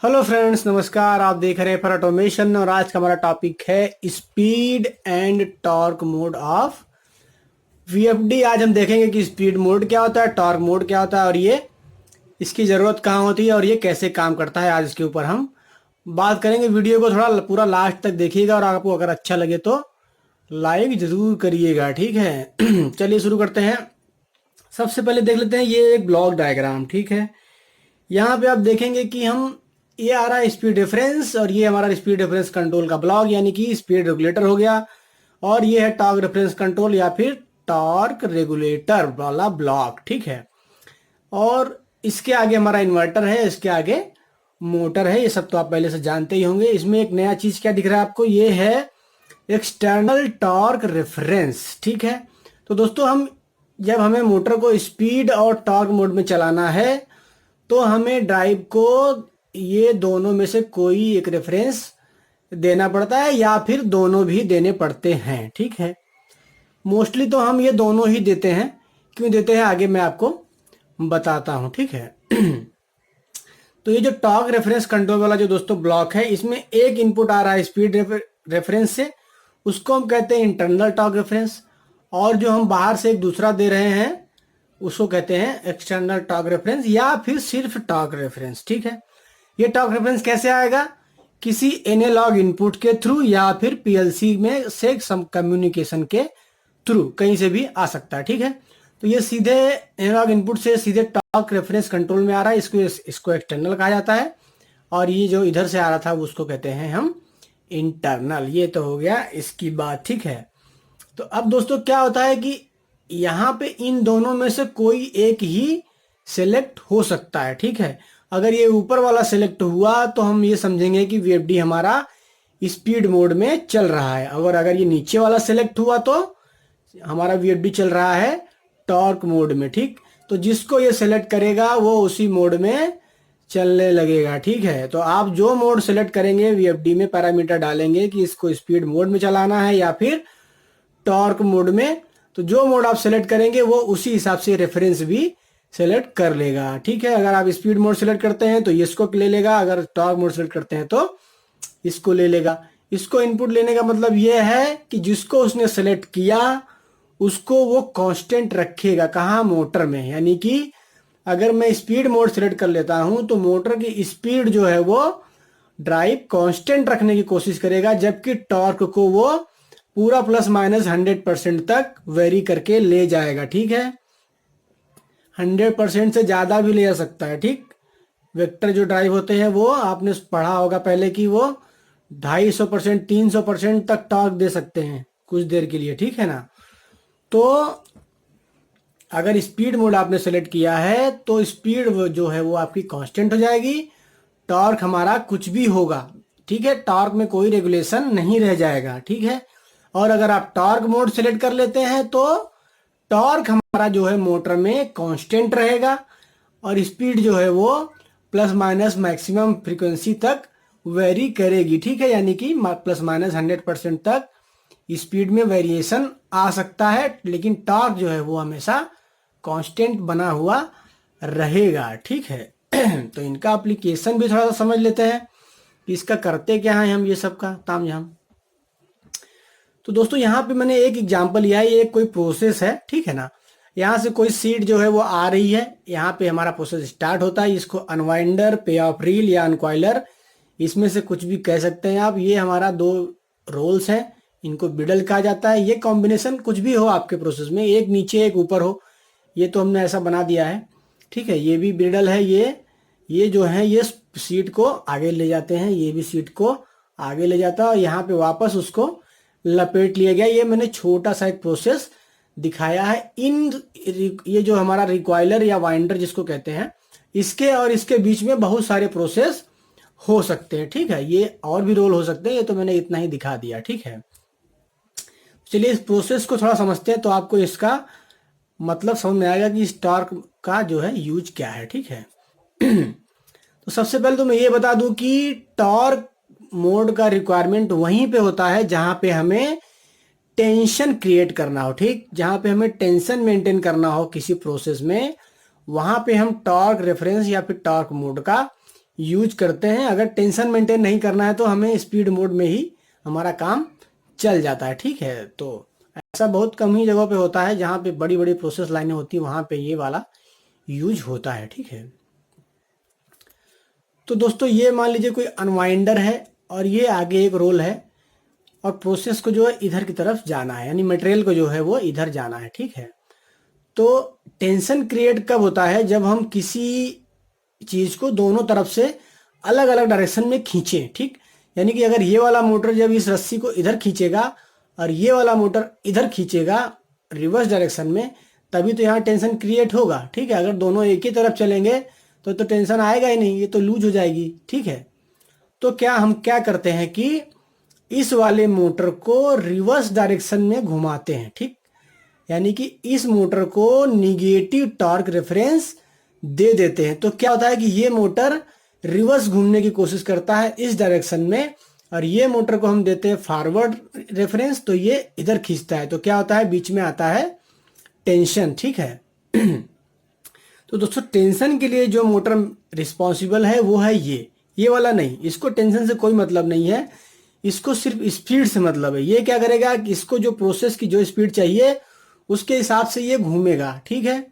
Hello friends, नमस्कार। आप देख रहे हैं फॉर ऑटोमेशन और आज का हमारा टॉपिक है speed and torque mode of VFD. आज हम देखेंगे कि स्पीड मोड क्या होता है, टॉर्क मोड क्या होता है और ये इसकी ज़रूरत कहाँ होती है और ये कैसे काम करता है। आज इसके ऊपर हम बात करेंगे। वीडियो को थोड़ा पूरा लास्ट तक देखिएगा और आपको अगर अच्छा लगे तो लाइक ज़रूर करिएगा, ठीक है। चलिए शुरू करते हैं। सबसे पहले देख लेते हैं ये एक ब्लॉक डायग्राम, ठीक है। यहाँ पे आप देखेंगे कि हम ये आ रहा है स्पीड रेफरेंस और ये हमारा स्पीड रेफरेंस कंट्रोल का ब्लॉक यानी कि स्पीड रेगुलेटर हो गया, और ये है टॉर्क रेफरेंस कंट्रोल या फिर टॉर्क रेगुलेटर वाला ब्लॉक, ठीक है। और इसके आगे हमारा इन्वर्टर है, इसके आगे मोटर है। ये सब तो आप पहले से जानते ही होंगे। इसमें एक नया चीज क्या दिख रहा है आपको, ये है एक्सटर्नल टॉर्क रेफरेंस, ठीक है। तो दोस्तों जब हमें मोटर को स्पीड और टॉर्क मोड में चलाना है तो हमें ड्राइव को ये दोनों में से कोई एक रेफरेंस देना पड़ता है या फिर दोनों भी देने पड़ते हैं, ठीक है। मोस्टली तो हम ये दोनों ही देते हैं। क्यों देते हैं आगे मैं आपको बताता हूं, ठीक है। तो ये जो टॉर्क रेफरेंस कंट्रोल वाला जो दोस्तों ब्लॉक है, इसमें एक इनपुट आ रहा है स्पीड रेफरेंस से, उसको हम कहते हैं इंटरनल टॉर्क रेफरेंस, और जो हम बाहर से एक दूसरा दे रहे हैं उसको कहते हैं एक्सटर्नल टॉर्क रेफरेंस या फिर सिर्फ टॉर्क रेफरेंस, ठीक है। ये टॉर्क रेफरेंस कैसे आएगा, किसी एनालॉग इनपुट के थ्रू या फिर पीएलसी में से सम कम्युनिकेशन के थ्रू, कहीं से भी आ सकता है, ठीक है। तो ये सीधे एनालॉग इनपुट से सीधे टॉर्क रेफरेंस कंट्रोल में आ रहा है, इसको एक्सटर्नल कहा जाता है। और ये जो इधर से आ रहा था उसको कहते हैं हम इंटरनल। ये तो हो गया इसकी बात, ठीक है। तो अब दोस्तों क्या होता है कि यहाँ पे इन दोनों में से कोई एक ही सिलेक्ट हो सकता है, ठीक है। अगर ये ऊपर वाला सिलेक्ट हुआ तो हम ये समझेंगे कि वीएफडी हमारा स्पीड मोड में चल रहा है, और अगर ये नीचे वाला सिलेक्ट हुआ तो हमारा वीएफडी चल रहा है टॉर्क मोड में, ठीक। तो जिसको ये सिलेक्ट करेगा वो उसी मोड में चलने लगेगा, ठीक है। तो आप जो मोड सेलेक्ट करेंगे वीएफडी में पैरामीटर डालेंगे कि इसको स्पीड मोड में चलाना है या फिर टॉर्क मोड में, तो जो मोड आप सेलेक्ट करेंगे वो उसी हिसाब से रेफरेंस भी सेलेक्ट कर लेगा, ठीक है। अगर आप स्पीड मोड सेलेक्ट करते हैं तो इसको ले लेगा, अगर टॉर्क मोड सेलेक्ट करते हैं तो इसको ले लेगा। इसको इनपुट लेने का मतलब ये है कि जिसको उसने सेलेक्ट किया उसको वो कांस्टेंट रखेगा, कहाँ, मोटर में। यानी कि अगर मैं स्पीड मोड सेलेक्ट कर लेता हूं तो मोटर की स्पीड जो है वो ड्राइव कांस्टेंट रखने की कोशिश करेगा, जबकि टॉर्क को वो पूरा प्लस माइनस 100% तक वेरी करके ले जाएगा, ठीक है। 100% से ज़्यादा भी ले जा सकता है, ठीक। वेक्टर जो ड्राइव होते हैं वो आपने पढ़ा होगा पहले कि वो 250%, 300% तक टॉर्क दे सकते हैं कुछ देर के लिए, ठीक है ना। तो अगर स्पीड मोड आपने सेलेक्ट किया है तो स्पीड जो है वो आपकी कांस्टेंट हो जाएगी, टॉर्क हमारा कुछ भी होगा, ठीक है। टॉर्क में कोई रेगुलेशन नहीं रह जाएगा, ठीक है। और अगर आप टॉर्क मोड सेलेक्ट कर लेते हैं तो टॉर्क हमारा जो है मोटर में कांस्टेंट रहेगा और स्पीड जो है वो प्लस माइनस मैक्सिमम फ्रीक्वेंसी तक वेरी करेगी, ठीक है। यानी कि प्लस माइनस 100% तक स्पीड में वेरिएशन आ सकता है, लेकिन टॉर्क जो है वो हमेशा कांस्टेंट बना हुआ रहेगा, ठीक है। तो इनका एप्लीकेशन भी थोड़ा सा समझ लेते हैं कि इसका करते क्या है हम, ये सब का तामझाम। तो दोस्तों यहाँ पे मैंने एक एग्जांपल लिया है, ये कोई प्रोसेस है, ठीक है ना। यहाँ से कोई सीड जो है वो आ रही है, यहाँ पे हमारा प्रोसेस स्टार्ट होता है। इसको अनवाइंडर, पे ऑफ रील या अनकॉइलर, इसमें से कुछ भी कह सकते हैं आप। ये हमारा दो रोल्स हैं, इनको बिडल कहा जाता है। ये कॉम्बिनेशन कुछ भी हो आपके प्रोसेस में, एक नीचे एक ऊपर हो, ये तो हमने ऐसा बना दिया है, ठीक है। ये भी बिडल है, ये जो है ये सीट को आगे ले जाते हैं, ये भी सीट को आगे ले जाता है और यहाँ पे वापस उसको लपेट लिया गया। ये मैंने छोटा सा एक प्रोसेस दिखाया है। ये जो हमारा रिकॉइलर या वाइंडर जिसको कहते हैं, इसके और इसके बीच में बहुत सारे प्रोसेस हो सकते हैं, ठीक है। ये और भी रोल हो सकते हैं, ये तो मैंने इतना ही दिखा दिया, ठीक है। चलिए इस प्रोसेस को थोड़ा समझते हैं तो आपको इसका मतलब समझ में आएगा कि इस टॉर्क का जो है यूज क्या है, ठीक है। तो सबसे पहले तो मैं ये बता दूं कि टॉर्क मोड का रिक्वायरमेंट वहीं पे होता है जहां पे हमें टेंशन क्रिएट करना हो, ठीक। जहां पे हमें टेंशन मेंटेन करना हो किसी प्रोसेस में, वहां पे हम टॉर्क रेफरेंस या फिर टॉर्क मोड का यूज करते हैं। अगर टेंशन मेंटेन नहीं करना है तो हमें स्पीड मोड में ही हमारा काम चल जाता है। ठीक है, तो ऐसा बहुत कम ही जगहों पे होता है जहाँ पे बड़ी बड़ी प्रोसेस लाइनें होती हैं, वहाँ पे ये वाला यूज होता है। ठीक है, तो दोस्तों ये मान लीजिए कोई अनवाइंडर है और ये आगे एक रोल है और प्रोसेस को जो है इधर की तरफ जाना है, यानी मटेरियल को जो है वो इधर जाना है। ठीक है, तो टेंशन क्रिएट कब होता है? जब हम किसी चीज को दोनों तरफ से अलग अलग डायरेक्शन में खींचें। ठीक, यानी कि अगर ये वाला मोटर जब इस रस्सी को इधर खींचेगा और ये वाला मोटर इधर खींचेगा रिवर्स डायरेक्शन में, तभी तो यहाँ टेंशन क्रिएट होगा। ठीक है, अगर दोनों एक ही तरफ चलेंगे तो टेंशन आएगा ही नहीं, ये तो लूज हो जाएगी। ठीक है, तो हम क्या करते हैं कि इस वाले मोटर को रिवर्स डायरेक्शन में घुमाते हैं। ठीक, यानी कि इस मोटर को निगेटिव टॉर्क रेफरेंस दे देते हैं। तो क्या होता है कि ये मोटर रिवर्स घूमने की कोशिश करता है इस डायरेक्शन में और ये मोटर को हम देते हैं फॉरवर्ड रेफरेंस, तो ये इधर खींचता है। तो क्या होता है, बीच में आता है टेंशन। ठीक है, तो दोस्तों टेंशन के लिए जो मोटर रिस्पॉन्सिबल है वो है ये वाला नहीं। इसको टेंशन से कोई मतलब नहीं है, इसको सिर्फ स्पीड से मतलब है। ये क्या करेगा कि इसको जो प्रोसेस की जो स्पीड चाहिए उसके हिसाब से ये घूमेगा। ठीक है,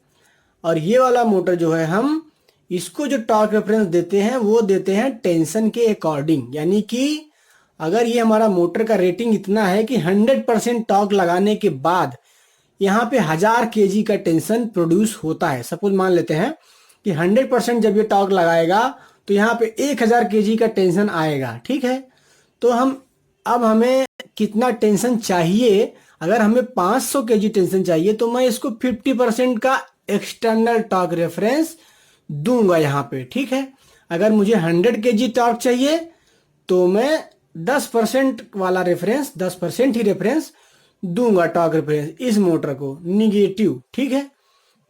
और ये वाला मोटर जो है हम इसको जो टॉर्क रेफरेंस देते हैं वो देते हैं टेंशन के अकॉर्डिंग। यानी कि अगर ये हमारा मोटर का रेटिंग इतना है कि 100% टॉर्क लगाने के बाद यहाँ पे 1000 kg का टेंशन प्रोड्यूस होता है। सपोज मान लेते हैं कि 100% जब ये टॉर्क लगाएगा तो यहाँ पे 1000 kg का टेंशन आएगा। ठीक है, तो अब हमें कितना टेंशन चाहिए? अगर हमें 500 kg टेंशन चाहिए तो मैं इसको 50% का एक्सटर्नल टॉर्क रेफरेंस दूंगा यहाँ पे। ठीक है, अगर मुझे 100 kg टॉर्क चाहिए तो मैं 10% वाला रेफरेंस, 10% ही रेफरेंस दूंगा टॉर्क रेफरेंस इस मोटर को निगेटिव। ठीक है,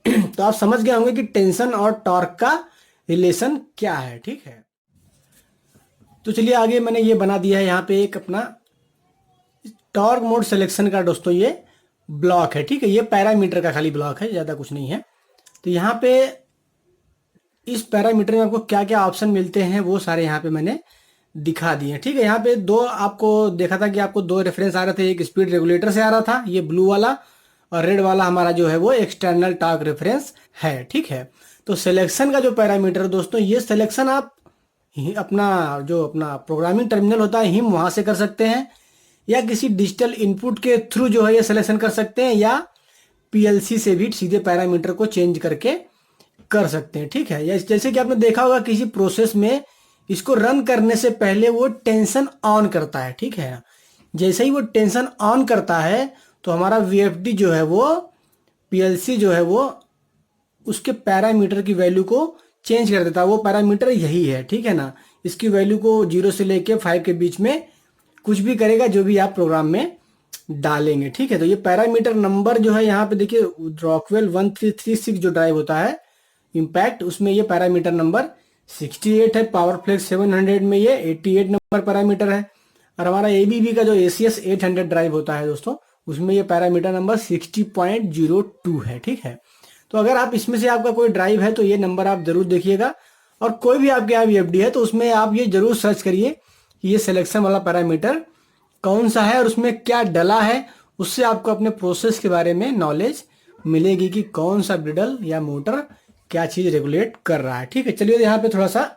तो आप समझ गए होंगे कि टेंशन और टॉर्क का रिलेशन क्या है। ठीक है, तो चलिए आगे मैंने ये बना दिया है यहाँ पे एक अपना टॉर्क मोड सिलेक्शन का दोस्तों ये ब्लॉक है। ठीक है, ये पैरामीटर का खाली ब्लॉक है, ज़्यादा कुछ नहीं है। तो यहाँ पे इस पैरामीटर में आपको क्या क्या ऑप्शन मिलते हैं वो सारे यहाँ पे मैंने दिखा दिए। ठीक है, यहाँ पे दो आपको देखा था कि आपको दो रेफरेंस आ रहे थे, एक स्पीड रेगुलेटर से आ रहा था ये ब्लू वाला, और रेड वाला हमारा जो है वो एक्सटर्नल टॉर्क रेफरेंस है। ठीक है, तो सिलेक्शन का जो पैरामीटर दोस्तों, ये सिलेक्शन आप अपना प्रोग्रामिंग टर्मिनल होता है हिम, वहां से कर सकते हैं, या किसी डिजिटल इनपुट के थ्रू जो है ये सिलेक्शन कर सकते हैं, या पीएलसी से भी सीधे पैरामीटर को चेंज करके कर सकते हैं। ठीक है, जैसे कि आपने देखा होगा किसी प्रोसेस में इसको रन करने से पहले वो टेंशन ऑन करता है। ठीक है, जैसे ही वो टेंशन ऑन करता है तो हमारा वीएफडी जो है वो पीएलसी जो है वो उसके पैरामीटर की वैल्यू को चेंज कर देता है। वो पैरामीटर यही है। ठीक है ना, इसकी वैल्यू को 0 से लेके 5 के बीच में कुछ भी करेगा जो भी आप प्रोग्राम में डालेंगे। ठीक है, तो ये पैरामीटर नंबर जो है यहाँ पे देखिए रॉकवेल 1336 जो ड्राइव होता है इम्पैक्ट, उसमें ये पैरामीटर नंबर 68 है। पावरफ्लेक्स 700 में ये 88 नंबर पैरामीटर है, और हमारा एबीबी का जो एसीएस 800 ड्राइव होता है दोस्तों, उसमें ये पैरामीटर नंबर 60.02 है। ठीक है, तो अगर आप इसमें से आपका कोई ड्राइव है तो ये नंबर आप जरूर देखिएगा, और कोई भी आपके यहाँ वीएफडी है तो उसमें आप ये जरूर सर्च करिए कि ये सिलेक्शन वाला पैरामीटर कौन सा है और उसमें क्या डला है। उससे आपको अपने प्रोसेस के बारे में नॉलेज मिलेगी कि कौन सा ब्रिडल या मोटर क्या चीज रेगुलेट कर रहा है। ठीक है, चलिए यहाँ पे थोड़ा सा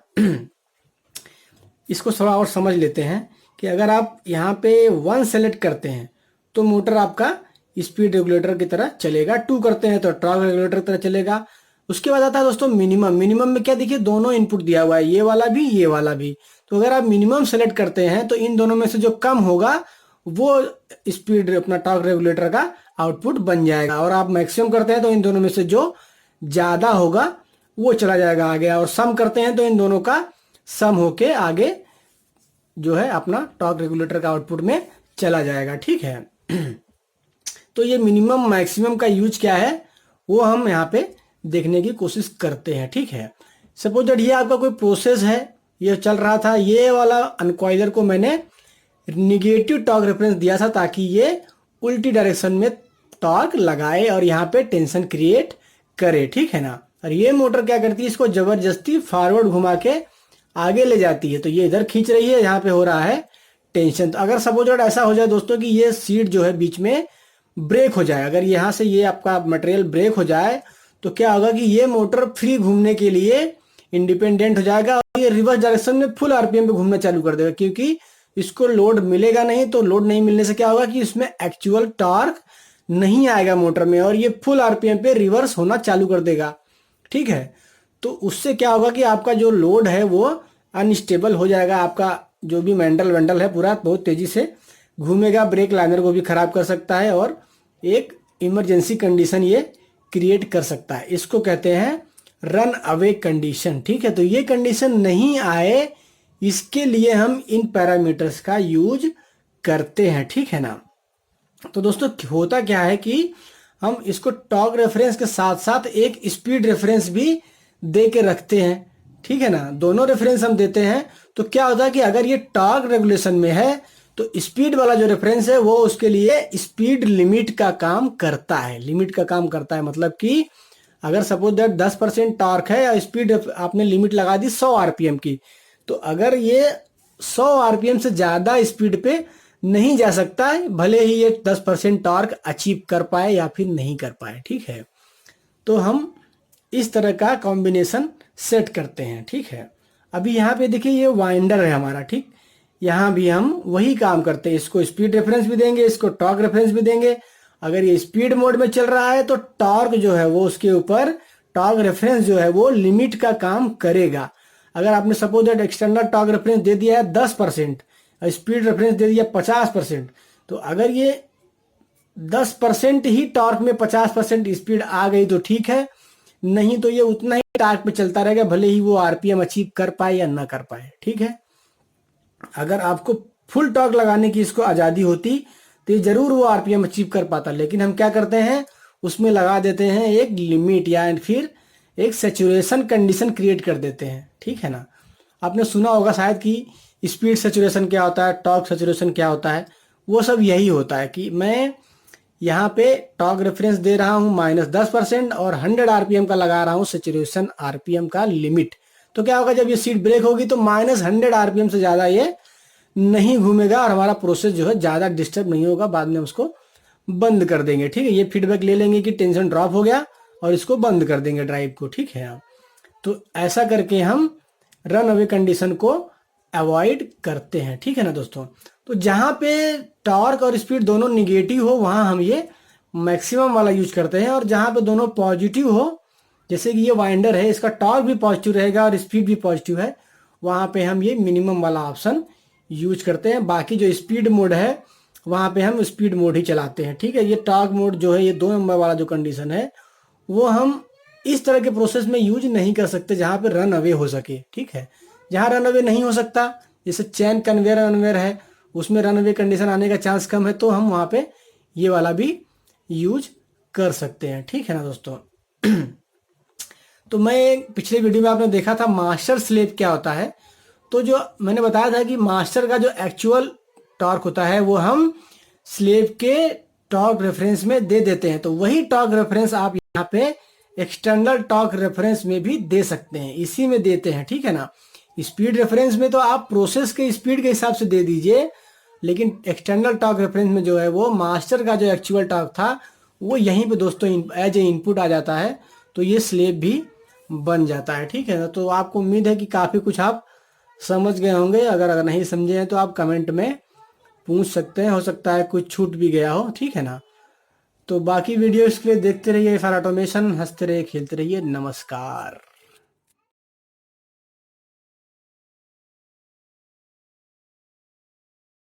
इसको थोड़ा और समझ लेते हैं कि अगर आप यहाँ पे 1 सेलेक्ट करते हैं तो मोटर आपका स्पीड रेगुलेटर की तरह चलेगा, 2 करते हैं तो टॉर्क रेगुलेटर की तरह चलेगा। उसके बाद आता है दोस्तों मिनिमम। मिनिमम में क्या, देखिए दोनों इनपुट दिया हुआ है, ये वाला भी ये वाला भी। तो अगर आप मिनिमम सेलेक्ट करते हैं तो इन दोनों में से जो कम होगा वो स्पीड अपना टॉर्क रेगुलेटर का आउटपुट बन जाएगा, और आप मैक्सिमम करते हैं तो इन दोनों में से जो ज्यादा होगा वो चला जाएगा आगे, और सम करते हैं तो इन दोनों का सम होके आगे जो है अपना टॉर्क रेगुलेटर का आउटपुट में चला जाएगा। ठीक है, तो ये मिनिमम मैक्सिमम का यूज क्या है वो हम यहाँ पे देखने की कोशिश करते हैं। ठीक है, सपोज दैट ये आपका कोई प्रोसेस है, ये चल रहा था, ये वाला अनकॉइलर को मैंने निगेटिव टॉर्क रेफरेंस दिया था ताकि ये उल्टी डायरेक्शन में टॉर्क लगाए और यहाँ पे टेंशन क्रिएट करे। ठीक है ना, और ये मोटर क्या करती है, इसको जबरदस्ती फॉरवर्ड घुमा के आगे ले जाती है, तो ये इधर खींच रही है, यहाँ पे हो रहा है टेंशन। तो अगर सपोज ऐसा हो जाए दोस्तों कि ये सीट जो है बीच में ब्रेक हो जाए, अगर यहाँ से ये आपका मटेरियल ब्रेक हो जाए, तो क्या होगा कि ये मोटर फ्री घूमने के लिए इंडिपेंडेंट हो जाएगा और ये रिवर्स डायरेक्शन में फुल आरपीएम पे घूमना चालू कर देगा, क्योंकि इसको लोड मिलेगा नहीं। तो लोड नहीं मिलने से क्या होगा कि इसमें एक्चुअल टॉर्क नहीं आएगा मोटर में, और ये फुल आरपीएम पे रिवर्स होना चालू कर देगा। ठीक है, तो उससे क्या होगा कि आपका जो लोड है वो अनस्टेबल हो जाएगा, आपका जो भी मैंडल वैंडल है पूरा बहुत तेजी से घूमेगा, ब्रेक लाइनर को भी खराब कर सकता है और एक इमरजेंसी कंडीशन ये क्रिएट कर सकता है। इसको कहते हैं रन अवे कंडीशन। ठीक है, तो ये कंडीशन नहीं आए इसके लिए हम इन पैरामीटर्स का यूज करते हैं। ठीक है ना। तो दोस्तों होता क्या है कि हम इसको टॉर्क रेफरेंस के साथ साथ एक स्पीड रेफरेंस भी दे के रखते हैं। ठीक है ना, दोनों रेफरेंस हम देते हैं। तो क्या होता है कि अगर ये टॉर्क रेगुलेशन में है तो स्पीड वाला जो रेफरेंस है वो उसके लिए स्पीड लिमिट का काम करता है। लिमिट का काम करता है मतलब कि अगर सपोज दैट 10% टॉर्क है या स्पीड आपने लिमिट लगा दी 100 आरपीएम की, तो अगर ये 100 आरपीएम से ज़्यादा स्पीड पे नहीं जा सकता है, भले ही ये 10% टॉर्क अचीव कर पाए या फिर नहीं कर पाए। ठीक है, तो हम इस तरह का कॉम्बिनेशन सेट करते हैं। ठीक है, अभी यहाँ पे देखिए ये वाइंडर है हमारा। ठीक, यहाँ भी हम वही काम करते हैं, इसको स्पीड रेफरेंस भी देंगे, इसको टॉर्क रेफरेंस भी देंगे। अगर ये स्पीड मोड में चल रहा है तो टॉर्क जो है वो उसके ऊपर टॉर्क रेफरेंस जो है वो लिमिट का काम करेगा। अगर आपने suppose that external torque reference दे दिया है 10%, स्पीड रेफरेंस दे दिया 50%, तो अगर ये 10% ही टॉर्क में 50% स्पीड आ गई तो ठीक है, नहीं तो ये उतना ही टॉर्क पे चलता रहेगा, भले ही वो आरपीएम अचीव कर पाए या ना कर पाए। ठीक है, अगर आपको फुल टॉर्क लगाने की इसको आज़ादी होती तो ये जरूर वो आरपीएम अचीव कर पाता, लेकिन हम क्या करते हैं उसमें लगा देते हैं एक लिमिट या फिर एक सेचुरेशन कंडीशन क्रिएट कर देते हैं। ठीक है ना, आपने सुना होगा शायद कि स्पीड सेचुरेशन क्या होता है, टॉर्क सेचुरेशन क्या होता है। वो सब यही होता है कि मैं यहाँ पे टॉर्क रेफरेंस दे रहा हूँ -10% और 100 आरपीएम का लगा रहा हूँ सेचुरेशन आरपीएम का लिमिट। तो क्या होगा जब ये सीट ब्रेक होगी तो -100 आरपीएम से ज़्यादा ये नहीं घूमेगा और हमारा प्रोसेस जो है ज़्यादा डिस्टर्ब नहीं होगा। बाद में उसको बंद कर देंगे। ठीक है, ये फीडबैक ले लेंगे कि टेंशन ड्रॉप हो गया और इसको बंद कर देंगे ड्राइव को। ठीक है, तो ऐसा करके हम रन अवे कंडीशन को अवॉइड करते हैं। ठीक है ना दोस्तों, तो जहाँ पे टॉर्क और स्पीड दोनों निगेटिव हो वहाँ हम ये मैक्सिमम वाला यूज करते हैं, और जहाँ पे दोनों पॉजिटिव हो, जैसे कि ये वाइंडर है इसका टॉर्क भी पॉजिटिव रहेगा और स्पीड भी पॉजिटिव है, वहाँ पे हम ये मिनिमम वाला ऑप्शन यूज करते हैं। बाकी जो स्पीड मोड है वहाँ पे हम स्पीड मोड ही चलाते हैं। ठीक है, ये टॉर्क मोड जो है ये 2 नंबर वाला जो कंडीशन है वो हम इस तरह के प्रोसेस में यूज नहीं कर सकते जहाँ पे रन अवे हो सके। ठीक है, जहाँ रन अवे नहीं हो सकता, जैसे चैन कन्वेयर अनवेयर है उसमें रन अवे कंडीशन आने का चांस कम है, तो हम वहाँ पे ये वाला भी यूज कर सकते हैं। ठीक है ना दोस्तों। तो मैं पिछले वीडियो में आपने देखा था मास्टर स्लेव क्या होता है, तो जो मैंने बताया था कि मास्टर का जो एक्चुअल टॉर्क होता है वो हम स्लेव के टॉर्क रेफरेंस में दे देते हैं। तो वही टॉर्क रेफरेंस आप यहाँ पे एक्सटर्नल टॉर्क रेफरेंस में भी दे सकते हैं, इसी में देते हैं। ठीक है ना, स्पीड रेफरेंस में तो आप प्रोसेस के स्पीड के हिसाब से दे दीजिए, लेकिन एक्सटर्नल टॉर्क रेफरेंस में जो है वो मास्टर का जो एक्चुअल टॉर्क था वो यहीं पे दोस्तों एज ए इनपुट आ जाता है, तो ये स्लेव भी बन जाता है। ठीक है ना, तो आपको उम्मीद है कि काफ़ी कुछ आप समझ गए होंगे। अगर नहीं समझे हैं तो आप कमेंट में पूछ सकते हैं, हो सकता है कुछ छूट भी गया हो। ठीक है ना, तो बाकी वीडियोस के लिए देखते रहिए FR ऑटोमेशन, हंसते रहिए खेलते रहिए। नमस्कार।